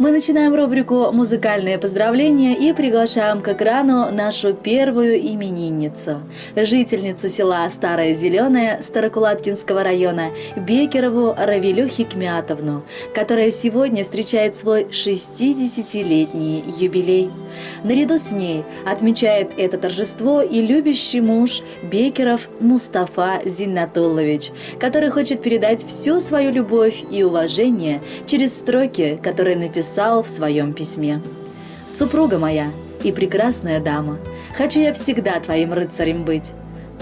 Мы начинаем рубрику «Музыкальные поздравления» и приглашаем к экрану нашу первую именинницу, жительницу села Старое Зеленое Старокулаткинского района Бекерову Равилю Хикмятовну, которая сегодня встречает свой 60-летний юбилей. Наряду с ней отмечает это торжество и любящий муж Бекеров Мустафа Зиннатуллович, который хочет передать всю свою любовь и уважение через строки, которые написал в своем письме. «Супруга моя и прекрасная дама, хочу я всегда твоим рыцарем быть.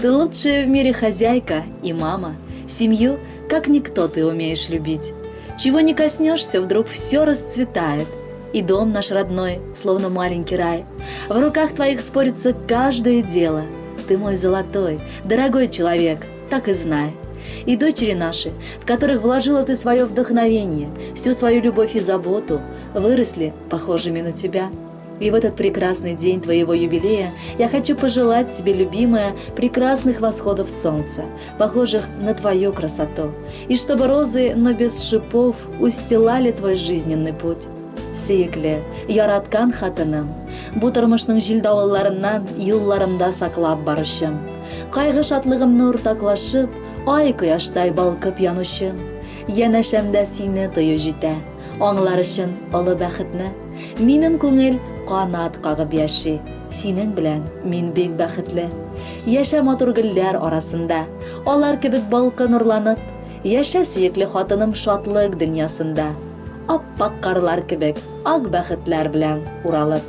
Ты лучшая в мире хозяйка и мама, семью, как никто ты умеешь любить. Чего не коснешься, вдруг все расцветает. И дом наш родной, словно маленький рай. В руках твоих спорится каждое дело. Ты мой золотой, дорогой человек, так и знай. И дочери наши, в которых вложила ты свое вдохновение, всю свою любовь и заботу, выросли похожими на тебя. И в этот прекрасный день твоего юбилея я хочу пожелать тебе, любимая, прекрасных восходов солнца, похожих на твою красоту, и чтобы розы, но без шипов, устилали твой жизненный путь. Сөйкле, яраткан хатыным, бу тормышның җилдавылларыннан юлларымда саклап барышым. Кайгы шатлыгымны уртаклашып, ай кояштай балкып янучым. Янәшәмдә сине тою җитә, аңлар өчен олы бәхетне. Минем күңел канат кагып яши, синең белән мин бик бәхетле. Яшә матур гөлләр арасында, алар кебек балкы нурланып, яшә сөекле хатыным шатлык дөньясында. Аппак карлар кебек, ак бәхетләр белән уралып.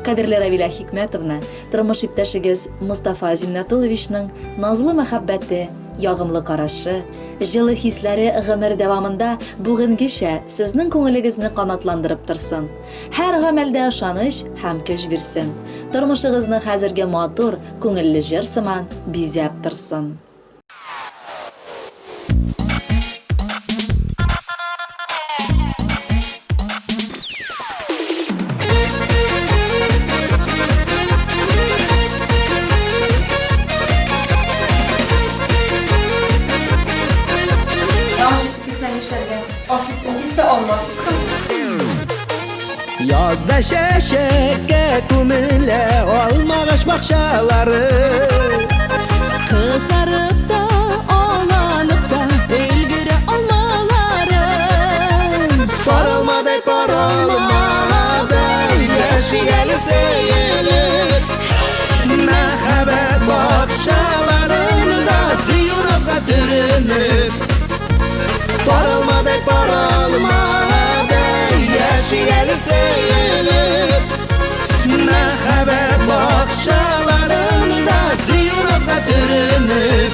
Кадерле Равиля Хикмятовна, тормыш иптәшегез Мустафа Зиннатулловичның назлы мәхәббәте, ягымлы карашы, җылы хисләре гомер дәвамында бүгенгечә сезнең күңелегезне канатландырып торсын. Һәр гамәлдә ышаныч һәм көч бирсен. Тормышыгызны хәзерге матур, күңелле җыр сыман бизәп торсын. Yazda şeşekке kumile olmamış bakşaları, kızarıp da ağlanıp da ilgiri olmaları, parılmadı parılmadı yaşayalı seyelim. Mehabet bakşalarında siyuruzga türünüp, parılmadı parılmadı yaşayalı seyelim. Mehabet bakşalarında siyuruzga türünüp,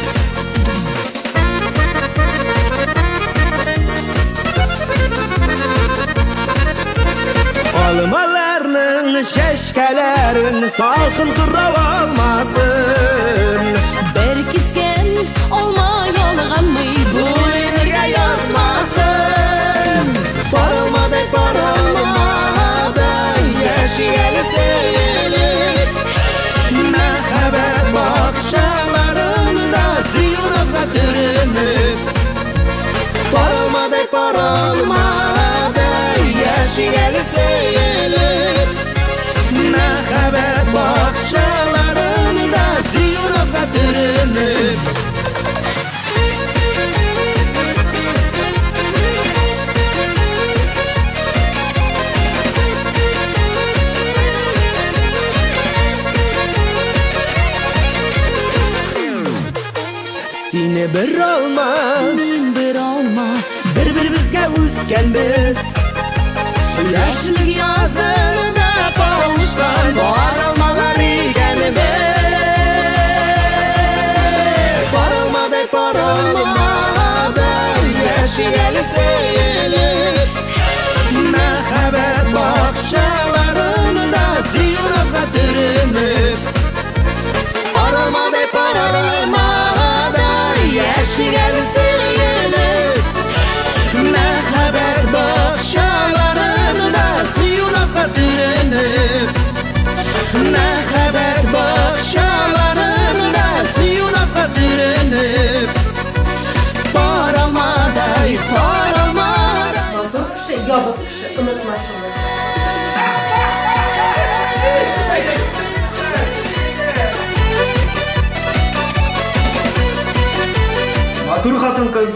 almalarının şeşkelerin salkın kırrav almasın. berkisken olma yolganmı bu Birge yazmasın. Parılmadı parılmadı yaşayalı seyelim. Mehabet bakşalarında siyuruzga türünüp, parılmadı parılmadı yaşayalı seyelim. Mehabet bakşalarında siyuruzga türünüp, seni bir olma, min bir olma, bir-birimizga o'sganmiz. Yoshlik yozida qovushgan bor olmalar ekanmiz. Parılmadı parılmadı yaşayalı seyelim. Mehabet bakşalarında siyuruzga türünüp, parılmadı parılmadı yaşayalı seyelim. Mehabet bakşalarında siyuruzga türünüp, хатын-кыз,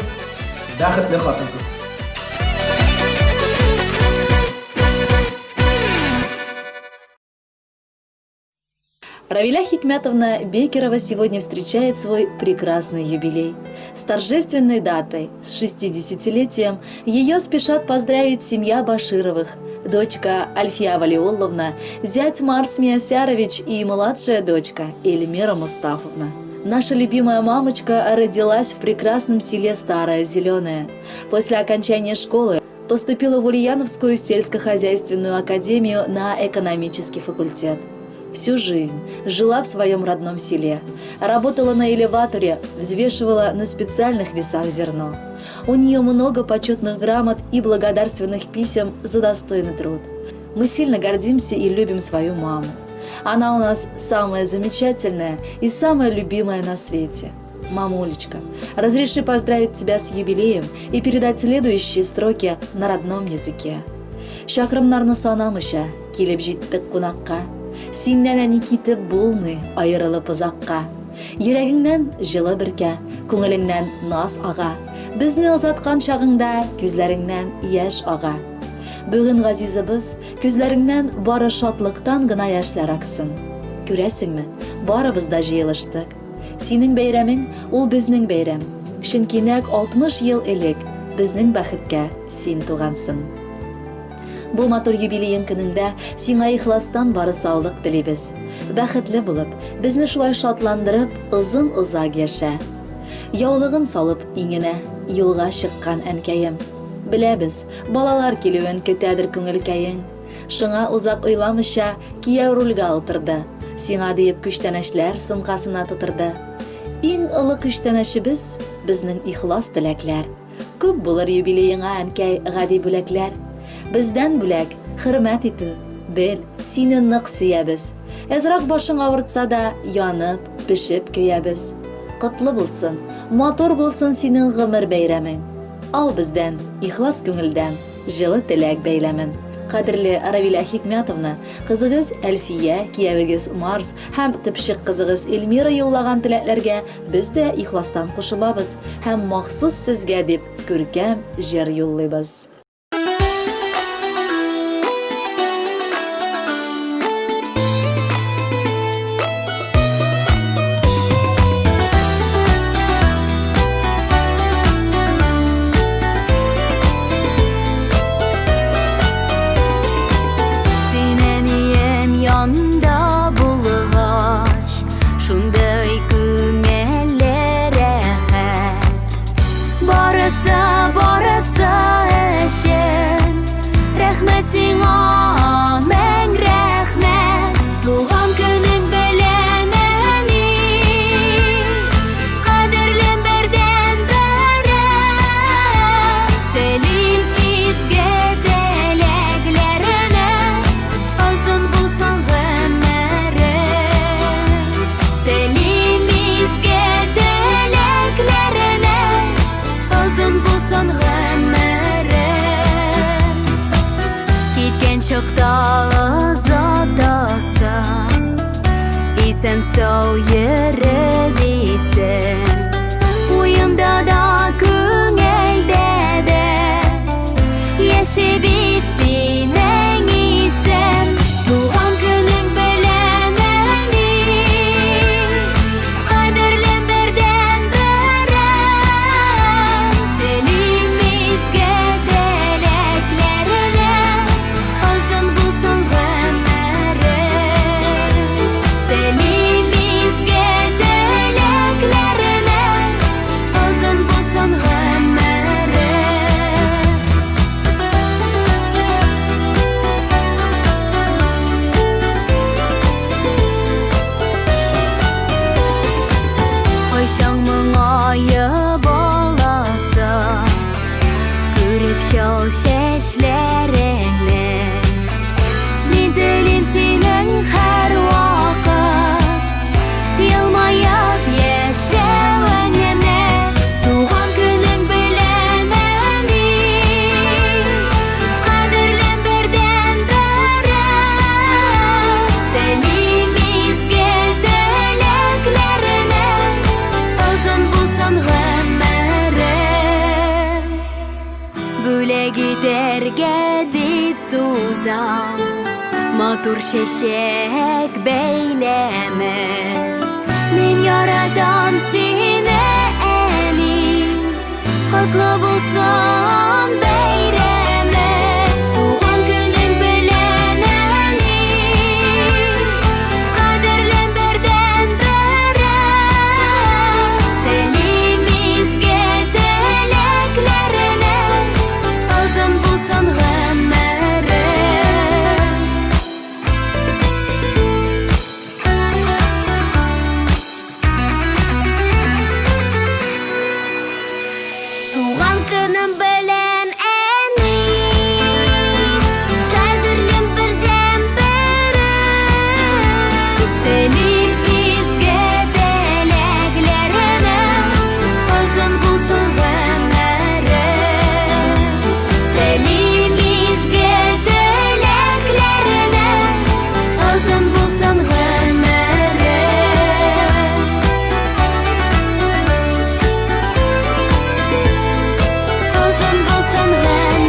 бәхетле хатын-кыз. Равиля Хикмятовна Бекерова сегодня встречает свой прекрасный юбилей. С торжественной датой, с 60-летием, ее спешат поздравить семья Башировых, дочка Альфия Валиулловна, зять Марс Миясярович и младшая дочка Эльмира Мустафовна. Наша любимая мамочка родилась в прекрасном селе Старое Зеленое. После окончания школы поступила в Ульяновскую сельскохозяйственную академию на экономический факультет. Всю жизнь жила в своем родном селе, работала на элеваторе, взвешивала на специальных весах зерно. У нее много почетных грамот и благодарственных писем за достойный труд. Мы сильно гордимся и любим свою маму. Она у нас самая замечательная и самая любимая на свете. Мамулечка, разреши поздравить тебя с юбилеем и передать следующие строки на родном языке. Шакрамнарны санамыша, килеп життик кунакка. Синнен әни китеп булмый, айырылып узакка. Йөрәгеңнән җылы бөркә, күңелеңнән наз ага. Безне озаткан чагыңда күзләреңнән яшь ага. Бүген газизыбыз, күзләреңнән бары шатлыктан гына яшьләр аксын. Күрәсеңме, барыбыз да җыелыштык. Синең бәйрәмең ул безнең бәйрәм. Чөнки нәкъ 60 ел элек безнең бәхеткә син тугансың. Бу матур юбилейың көнендә сиңа ихластан бары саулык телибез. Бәхетле булып, безне шулай шатландырып, озын-озак яшә. Яулыгын салып иңенә юлга чыккан әнкәем. Беләбез, балалар килүен көтәдер күңелкәең. Шуңа узак уйламыйча кияү рульга утырды. Сиңа диеп күчтәнәчләр сумкасына тутырды. Иң олы күчтәнәшебез безнең ихлас теләкләр. Күп булыр юбилейеңа әнкәй гади бүләкләр. Бездән бүләк хөрмәт итү, бел, сине нык сөябез. Әзрак башың авыртса да янып, пешеп көябез. Котлы булсын, матур булсын синең гомер бәйрәмең. Ал бездән ихлас күңелдән җылы теләк бәйләмен. Кадерле Равиля Хикмятовна, кызыгыз Әлфия, киявегез Марс һәм типшик кызыгыз Эльмира юллаган теләкләргә без дә ихластан кушылабыз һәм махсус сезгә дип күркәм җыр юллыйбыз. Sen sağ yere değilsen Uyumda da küngelde de Yaşı bitsin en iyisen Doğan günün beleneni Kaderlen berden bere Dilimizge dileklerine Uzun bulsun ömre Şeşlerine Bir dilim senin her vakit Yılmayıp yaşayan yine Doğan günün bileneni Kaderlen berden bere Dilimizge dileklerine Uzun bulsun ömre güzel Матур çeşek beyleme Мен yaradan seni eni Kutlu bulsun beyreme Tuğan günün bilen eni Kaderlem berden bere Telimizge teleklerine Uzun bulsun ömrü Tuğan günün bilen eni Kaderlem berden bere Telimizge teleklerine Uzun bulsun ömrü Telimizge teleklerine Uzun bulsun ömrü Uzun bulsun ömrü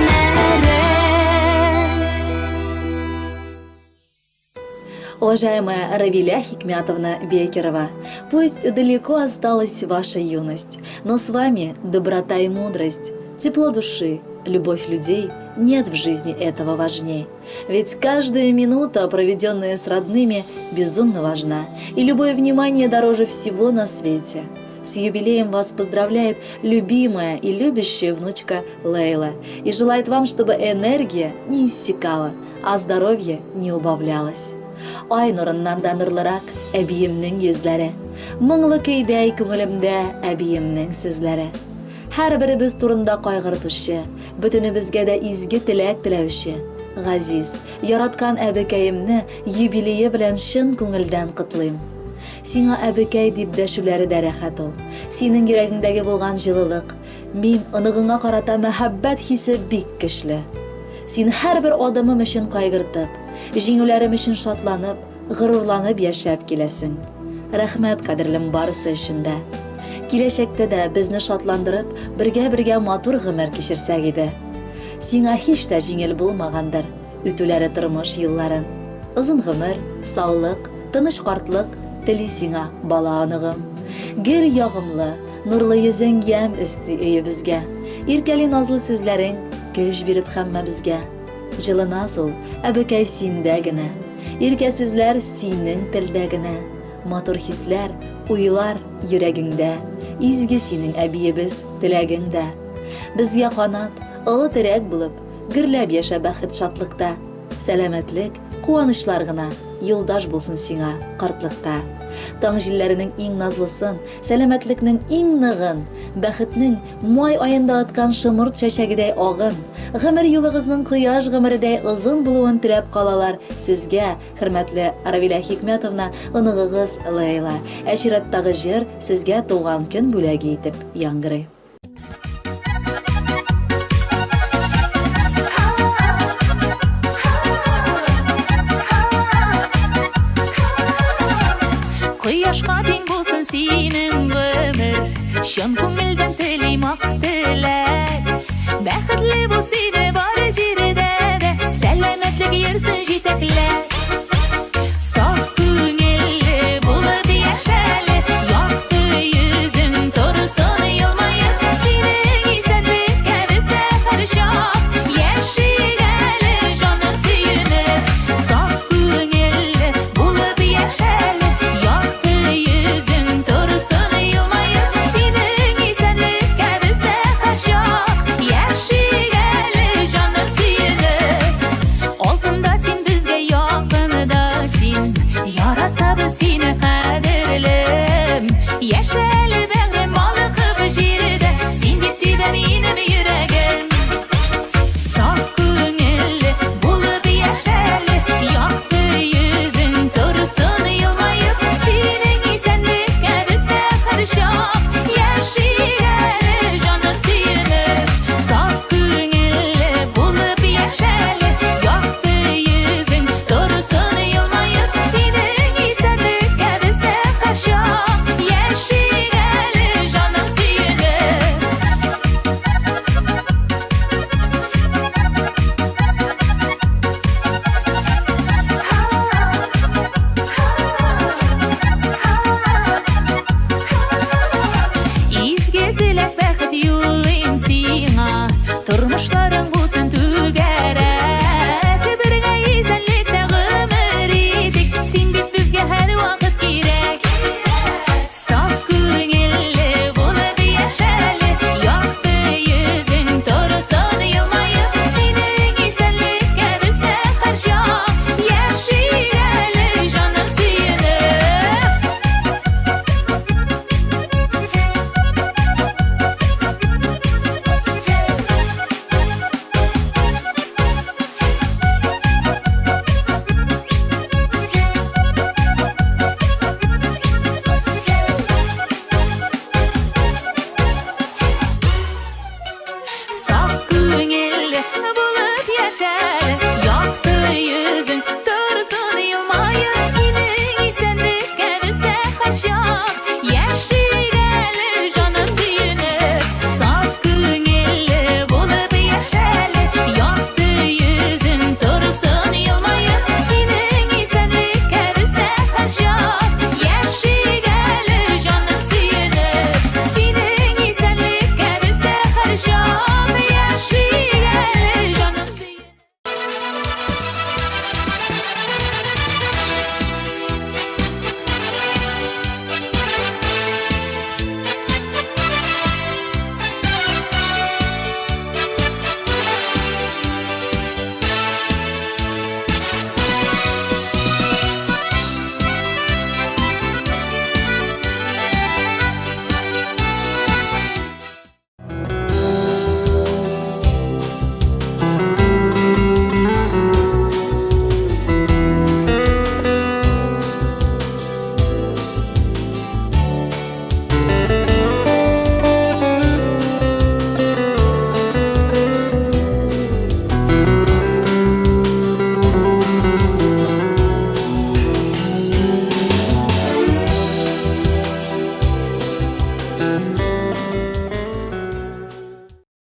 Уважаемая Равиля Хикмятовна Бекерова, пусть далеко осталась ваша юность, но с вами доброта и мудрость, тепло души, любовь людей нет в жизни этого важней. Ведь каждая минута, проведенная с родными, безумно важна, и любое внимание дороже всего на свете. С юбилеем вас поздравляет любимая и любящая внучка Лейла и желает вам, чтобы энергия не иссякала, а здоровье не убавлялось. Ай нурыннан да нурлырак әбиемнең йөзләре, моңлы көйдәй күңелемдә әбиемнең сүзләре. Һәрберебез турында кайгыртучы, бөтенебезгә дә изге теләк теләүче, газиз, яраткан әбекәемне юбилее белән чын күңелдән котлыйм. Сиңа әбекәй дип дәшүләре дә рәхәт ул. Синең йөрәгеңдәге булган җылылык, мин оныгыңа карата мәхәббәт хисе бик көчле. Син һәрбер адымым өчен кайгыртып, җиңүләрем өчен шатланып, горурланып яшәп киләсең. Рәхмәт кадерлем барысы өчен дә. Киләчәктә дә безне шатландырып, бергә матур гомер кичерсәк иде. Сиңа һич тә җиңел булмагандыр үтүләре тормыш юлларын. Озын гомер, саулык, тыныч картлык тели сиңа бала аныгым. Гел ягымлы, нурлы йөзең ям өсти өебезгә. Иркәли назлы сүзләрең көч биреп һәммәбезгә. Җылы наз ул әбекәй синдә генә. Иркә сүзләр синең телдә генә. Матур хисләр, уйлар йөрәгеңдә. Изге синең әбиебез теләгеңдә. Безгә канат, олы терәк булып, гөрләп яшә бәхет шатлыкта. Сәламәтлек, куанычлар гына юлдаш булсын сиңа картлыкта. Таң җилләренең иң назлысын, сәламәтлекнең иң ныгын, бәхетнең май аенда аткан шымырт чәчәгедәй агын, гомер юлыгызның кояш гомередәй озын булуын теләп калалар сезгә, хөрмәтле Равиля Хикмәтовна, оныгыгыз Лейла. Әшираттагы җыр сезгә туган көн бүләге итеп яңгырый. Кояшка тең булсын синең гомер, чын күңелдән телим ак теләк. Бәхетле бул сине бар җирдә дә, сәламәтлек йөрсен җитәкләп.